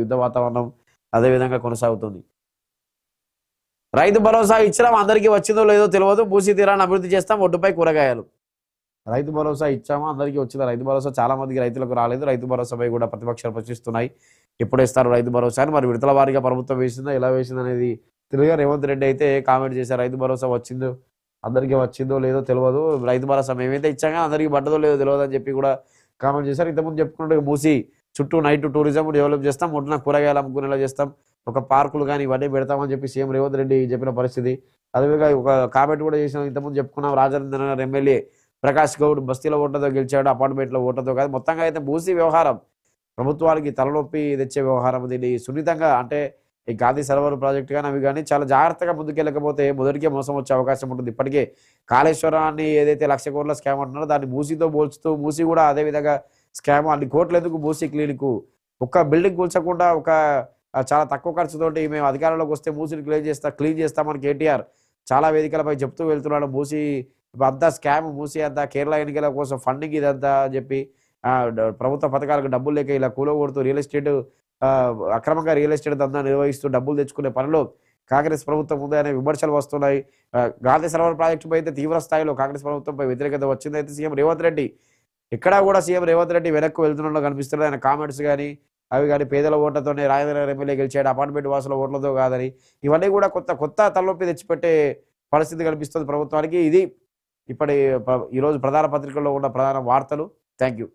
యుద్ధ వాతావరణం అదేవిధంగా కొనసాగుతుంది. రైతు భరోసా ఇచ్చినాం, అందరికీ వచ్చిందో లేదో తెలియదు. మూసీ తీరాన్ని అభివృద్ధి చేస్తాం, ఒడ్డుపై కూరగాయలు. రైతు భరోసా ఇచ్చామా, అందరికీ వచ్చిందా రైతు భరోసా? చాలా మందికి రైతులకు రాలేదు. రైతు భరోసాపై కూడా ప్రతిపక్షాలు ప్రశ్నిస్తున్నాయి. ఎప్పుడు ఇస్తారు రైతు భరోసా అని. మరి విడతల వారీగా ప్రభుత్వం వేసిందా, ఎలా వేసింది అనేది తెలియగా రేవంత్ రెడ్డి అయితే కామెంట్ చేశారు. రైతు భరోసా వచ్చిందో, అందరికీ వచ్చిందో లేదో తెలియదు. రైతు భరోసా మేమైతే ఇచ్చాగా అందరికీ పడ్డదో లేదో తెలియదు అని చెప్పి కూడా కామెంట్ చేశారు. ఇంతకుముందు చెప్పుకుంటే మూసి చుట్టూ నైట్ టూరిజం డెవలప్ చేస్తాం, ఒడ్డున కూరగాయలు అమ్ముకునేలా చేస్తాం, ఒక పార్కులు కానీ ఇవన్నీ పెడతామని చెప్పి సీఎం రేవంత్ రెడ్డి చెప్పిన పరిస్థితి. అదేవిధంగా ఒక కామెంట్ కూడా చేసినాం. ఇంతకుముందు చెప్పుకున్నాం, రాజేంద్ర నగర్ ఎమ్మెల్యే ప్రకాష్ గౌడ్ బస్తీలో ఓట్లతో గెలిచాడు, అపార్ట్మెంట్లో ఓట్లతో కాదు. మొత్తంగా అయితే మూసి వ్యవహారం ప్రభుత్వానికి తలనొప్పి తెచ్చే వ్యవహారం. దీన్ని సున్నితంగా అంటే ఈ గాంధీ సరోవర్ ప్రాజెక్టు కానీ అవి కానీ చాలా జాగ్రత్తగా ముందుకెళ్ళకపోతే మొదటికే మోసం వచ్చే అవకాశం ఉంటుంది. ఇప్పటికే కాళేశ్వరాన్ని ఏదైతే 1,00,000 కోట్ల స్కామ్ అంటున్నారో దాన్ని మూసీతో పోల్చుతూ మూసీ కూడా అదేవిధంగా స్కామ్. అన్ని కోట్లు ఎందుకు మూసీ క్లినిక్? ఒక్క బిల్డింగ్ కూల్చకుండా ఒక చాలా తక్కువ ఖర్చుతోటి మేము అధికారంలోకి వస్తే మూసీని క్లీన్ చేస్తామని కేటీఆర్ చాలా వేదికలపై చెప్తూ వెళ్తున్నాడు. మూసీ అంతా స్కామ్, మూసీ అంతా కేరళ ఎన్నికల కోసం ఫండింగ్ ఇదంతా అని చెప్పి ప్రభుత్వ పథకాలకు డబ్బులు లేక ఇలా కూలగొడుతూ రియల్ ఎస్టేట్ అక్రమంగా రియల్ ఎస్టేట్ దందా నిర్వహిస్తూ డబ్బులు తెచ్చుకునే పనిలో కాంగ్రెస్ ప్రభుత్వం ఉంది అనే విమర్శలు వస్తున్నాయి. గాంధీ సరోవర్ ప్రాజెక్టుపై అయితే తీవ్ర స్థాయిలో కాంగ్రెస్ ప్రభుత్వంపై వ్యతిరేకత వచ్చింది. అయితే సీఎం రేవంత్ రెడ్డి ఎక్కడా కూడా సీఎం రేవంత్ రెడ్డి వెనక్కు వెళ్తున్నట్లు కనిపిస్తున్నాడు. ఆయన కామెంట్స్ కానీ అవి కానీ పేదల ఓట్లతోనే రాజేంద్ర ఎమ్మెల్యే గెలిచాడు, అపార్ట్మెంట్ వాసుల ఓట్లతో కాదని, ఇవన్నీ కూడా కొత్త తలనొప్పి తెచ్చిపెట్టే పరిస్థితి కనిపిస్తుంది ప్రభుత్వానికి. ఇది ఈరోజు ప్రధాన పత్రికల్లో ఉన్న ప్రధాన వార్తలు. Thank you.